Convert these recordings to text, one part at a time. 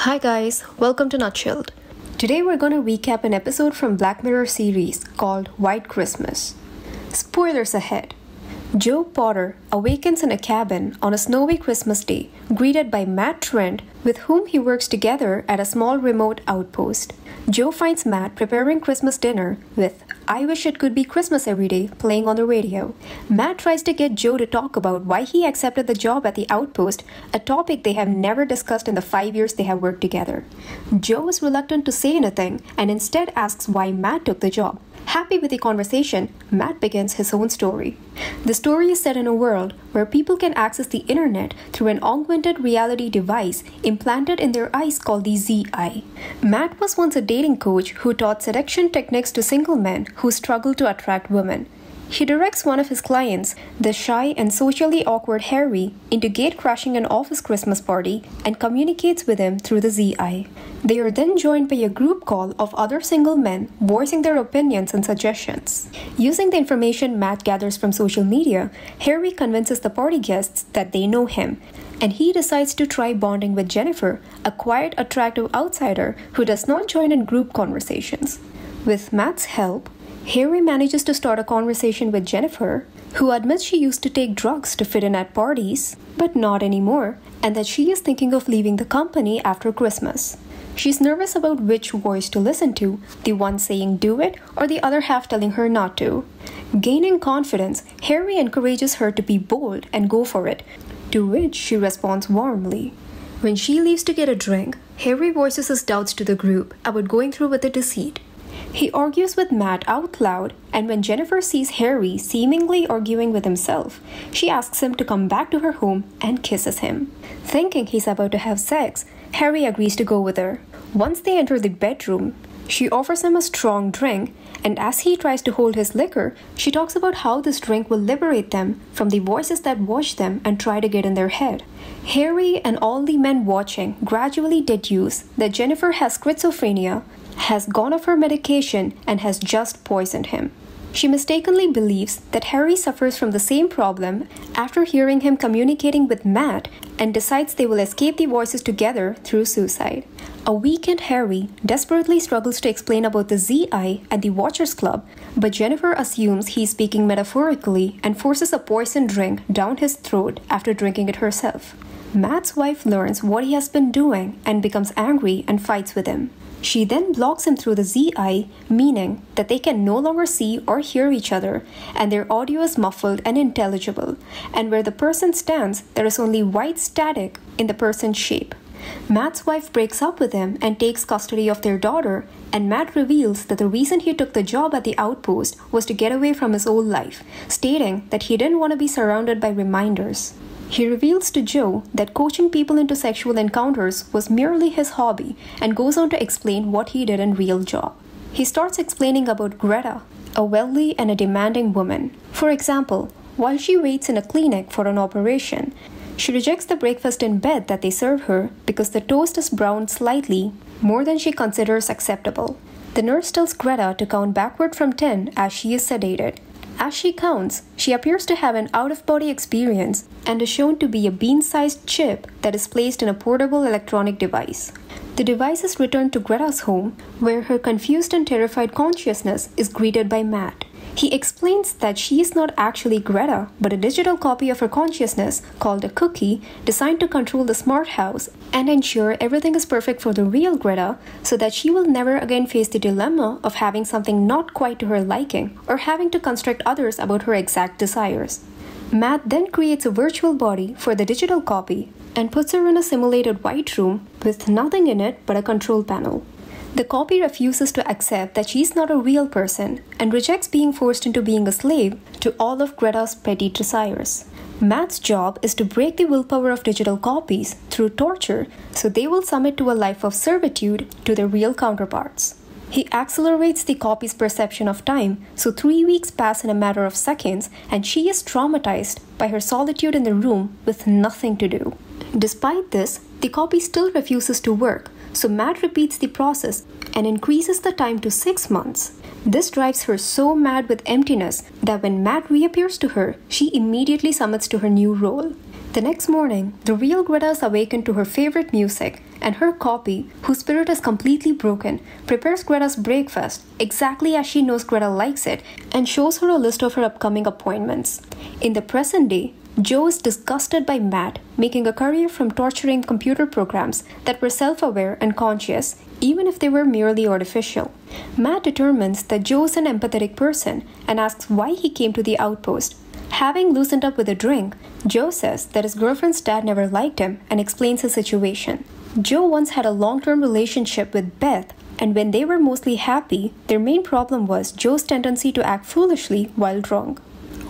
Hi guys, welcome to Nutshelled. Today we're going to recap an episode from Black Mirror series called White Christmas. Spoilers ahead. Joe Potter awakens in a cabin on a snowy Christmas day, greeted by Matt Trent, with whom he works together at a small remote outpost. Joe finds Matt preparing Christmas dinner with "I Wish It Could Be Christmas Every Day" playing on the radio. Matt tries to get Joe to talk about why he accepted the job at the outpost, a topic they have never discussed in the 5 years they have worked together. Joe is reluctant to say anything and instead asks why Matt took the job. Happy with the conversation, Matt begins his own story. The story is set in a world where people can access the internet through an augmented reality device implanted in their eyes called the Z-Eye. Matt was once a dating coach who taught seduction techniques to single men who struggle to attract women. He directs one of his clients, the shy and socially awkward Harry, into gate-crashing an office Christmas party and communicates with him through the Z-Eye. They are then joined by a group call of other single men voicing their opinions and suggestions. Using the information Matt gathers from social media, Harry convinces the party guests that they know him, and he decides to try bonding with Jennifer, a quiet, attractive outsider who does not join in group conversations. With Matt's help, Harry manages to start a conversation with Jennifer, who admits she used to take drugs to fit in at parties, but not anymore, and that she is thinking of leaving the company after Christmas. She's nervous about which voice to listen to, the one saying do it or the other half telling her not to. Gaining confidence, Harry encourages her to be bold and go for it, to which she responds warmly. When she leaves to get a drink, Harry voices his doubts to the group about going through with the deceit. He argues with Matt out loud, and when Jennifer sees Harry seemingly arguing with himself, she asks him to come back to her home and kisses him. Thinking he's about to have sex, Harry agrees to go with her. Once they enter the bedroom, she offers him a strong drink, and as he tries to hold his liquor, she talks about how this drink will liberate them from the voices that watch them and try to get in their head. Harry and all the men watching gradually deduce that Jennifer has schizophrenia, has gone off her medication, and has just poisoned him. She mistakenly believes that Harry suffers from the same problem after hearing him communicating with Matt and decides they will escape the voices together through suicide. A weakened Harry desperately struggles to explain about the Z-Eye and the Watchers Club, but Jennifer assumes he's speaking metaphorically and forces a poison drink down his throat after drinking it herself. Matt's wife learns what he has been doing and becomes angry and fights with him. She then blocks him through the Z-Eye, meaning that they can no longer see or hear each other, and their audio is muffled and unintelligible, and where the person stands, there is only white static in the person's shape. Matt's wife breaks up with him and takes custody of their daughter, and Matt reveals that the reason he took the job at the outpost was to get away from his old life, stating that he didn't want to be surrounded by reminders. He reveals to Joe that coaching people into sexual encounters was merely his hobby and goes on to explain what he did in real job. He starts explaining about Greta, a wealthy and a demanding woman. For example, while she waits in a clinic for an operation, she rejects the breakfast in bed that they serve her because the toast is browned slightly more than she considers acceptable. The nurse tells Greta to count backward from 10 as she is sedated. As she counts, she appears to have an out-of-body experience and is shown to be a bean-sized chip that is placed in a portable electronic device. The device is returned to Greta's home, where her confused and terrified consciousness is greeted by Matt. He explains that she is not actually Greta, but a digital copy of her consciousness called a cookie designed to control the smart house and ensure everything is perfect for the real Greta so that she will never again face the dilemma of having something not quite to her liking or having to construct others about her exact desires. Matt then creates a virtual body for the digital copy and puts her in a simulated white room with nothing in it but a control panel. The copy refuses to accept that she's not a real person and rejects being forced into being a slave to all of Greta's petty desires. Matt's job is to break the willpower of digital copies through torture so they will submit to a life of servitude to their real counterparts. He accelerates the copy's perception of time, so 3 weeks pass in a matter of seconds and she is traumatized by her solitude in the room with nothing to do. Despite this, the copy still refuses to work, so Matt repeats the process and increases the time to 6 months. This drives her so mad with emptiness that when Matt reappears to her, she immediately submits to her new role. The next morning, the real Greta is awakened to her favorite music and her copy, whose spirit is completely broken, prepares Greta's breakfast exactly as she knows Greta likes it and shows her a list of her upcoming appointments. In the present day, Joe is disgusted by Matt making a career from torturing computer programs that were self-aware and conscious, even if they were merely artificial. Matt determines that Joe is an empathetic person and asks why he came to the outpost. Having loosened up with a drink, Joe says that his girlfriend's dad never liked him and explains his situation. Joe once had a long-term relationship with Beth, and when they were mostly happy, their main problem was Joe's tendency to act foolishly while drunk.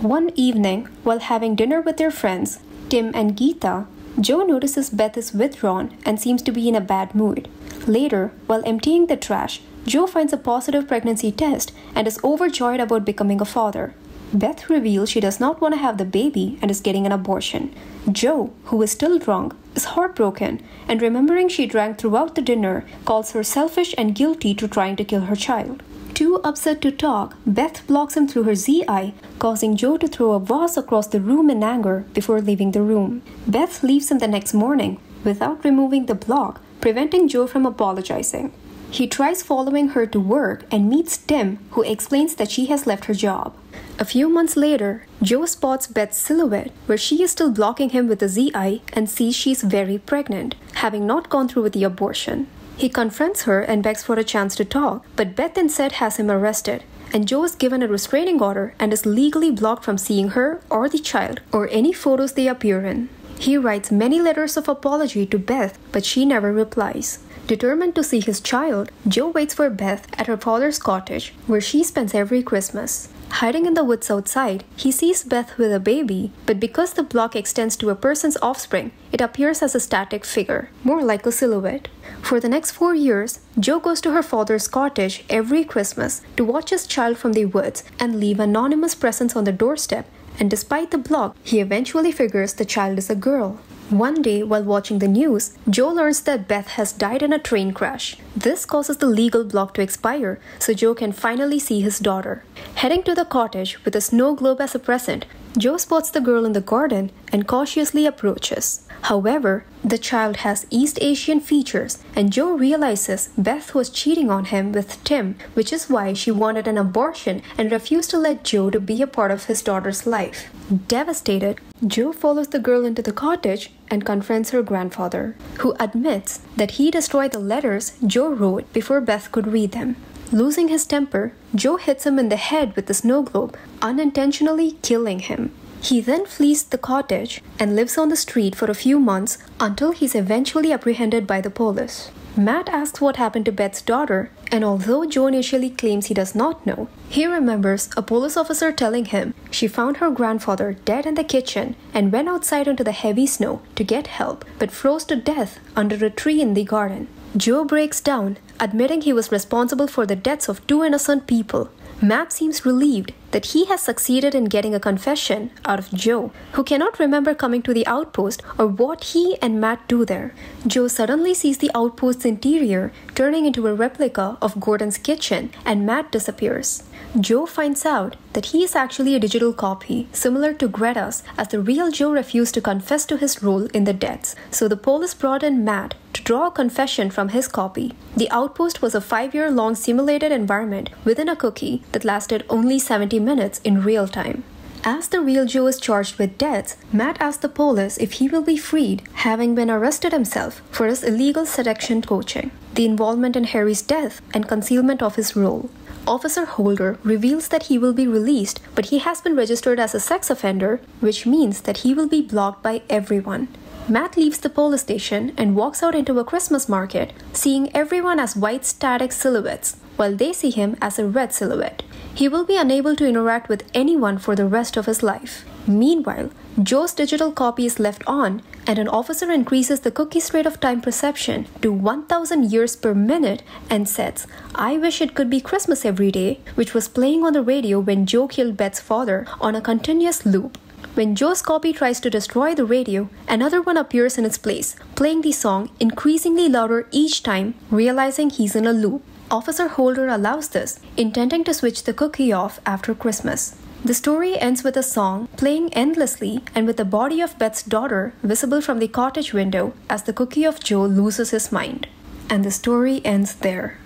One evening, while having dinner with their friends, Tim and Geeta, Joe notices Beth is withdrawn and seems to be in a bad mood. Later, while emptying the trash, Joe finds a positive pregnancy test and is overjoyed about becoming a father. Beth reveals she does not want to have the baby and is getting an abortion. Joe, who is still drunk, is heartbroken and, remembering she drank throughout the dinner, calls her selfish and guilty to trying to kill her child. Too upset to talk, Beth blocks him through her ZI, causing Joe to throw a vase across the room in anger before leaving the room. Beth leaves him the next morning without removing the block, preventing Joe from apologizing. He tries following her to work and meets Tim, who explains that she has left her job. A few months later, Joe spots Beth's silhouette, where she is still blocking him with a ZI and sees she's very pregnant, having not gone through with the abortion. He confronts her and begs for a chance to talk, but Beth instead has him arrested, and Joe is given a restraining order and is legally blocked from seeing her or the child or any photos they appear in. He writes many letters of apology to Beth, but she never replies. Determined to see his child, Joe waits for Beth at her father's cottage, where she spends every Christmas. Hiding in the woods outside, he sees Beth with a baby, but because the block extends to a person's offspring, it appears as a static figure, more like a silhouette. For the next 4 years, Joe goes to her father's cottage every Christmas to watch his child from the woods and leave anonymous presents on the doorstep, and despite the block, he eventually figures the child is a girl. One day, while watching the news, Joe learns that Beth has died in a train crash. This causes the legal block to expire, so Joe can finally see his daughter. Heading to the cottage with a snow globe as a present, Joe spots the girl in the garden and cautiously approaches. However, the child has East Asian features, and Joe realizes Beth was cheating on him with Tim, which is why she wanted an abortion and refused to let Joe to be a part of his daughter's life. Devastated, Joe follows the girl into the cottage and confronts her grandfather, who admits that he destroyed the letters Joe wrote before Beth could read them. Losing his temper, Joe hits him in the head with the snow globe, unintentionally killing him. He then flees the cottage and lives on the street for a few months until he's eventually apprehended by the police. Matt asks what happened to Beth's daughter, and although Joe initially claims he does not know, he remembers a police officer telling him she found her grandfather dead in the kitchen and went outside into the heavy snow to get help, but froze to death under a tree in the garden. Joe breaks down, admitting he was responsible for the deaths of 2 innocent people. Matt seems relieved that he has succeeded in getting a confession out of Joe, who cannot remember coming to the outpost or what he and Matt do there. Joe suddenly sees the outpost's interior turning into a replica of Gordon's kitchen, and Matt disappears. Joe finds out that he is actually a digital copy, similar to Greta's, as the real Joe refused to confess to his role in the deaths, so the police brought in Matt to draw a confession from his copy. The outpost was a 5-year-long simulated environment within a cookie that lasted only 70 minutes in real time. As the real Joe is charged with deaths, Matt asks the police if he will be freed, having been arrested himself for his illegal seduction coaching, the involvement in Harry's death, and concealment of his role. Officer Holder reveals that he will be released, but he has been registered as a sex offender, which means that he will be blocked by everyone. Matt leaves the police station and walks out into a Christmas market, seeing everyone as white static silhouettes, while they see him as a red silhouette. He will be unable to interact with anyone for the rest of his life. Meanwhile, Joe's digital copy is left on, and an officer increases the cookie's rate of time perception to 1,000 years per minute and sets "I Wish It Could Be Christmas Every Day," which was playing on the radio when Joe killed Beth's father, on a continuous loop. When Joe's copy tries to destroy the radio, another one appears in its place, playing the song increasingly louder each time, realizing he's in a loop. Officer Holder allows this, intending to switch the cookie off after Christmas. The story ends with a song playing endlessly and with the body of Beth's daughter visible from the cottage window as the cookie of Joe loses his mind. And the story ends there.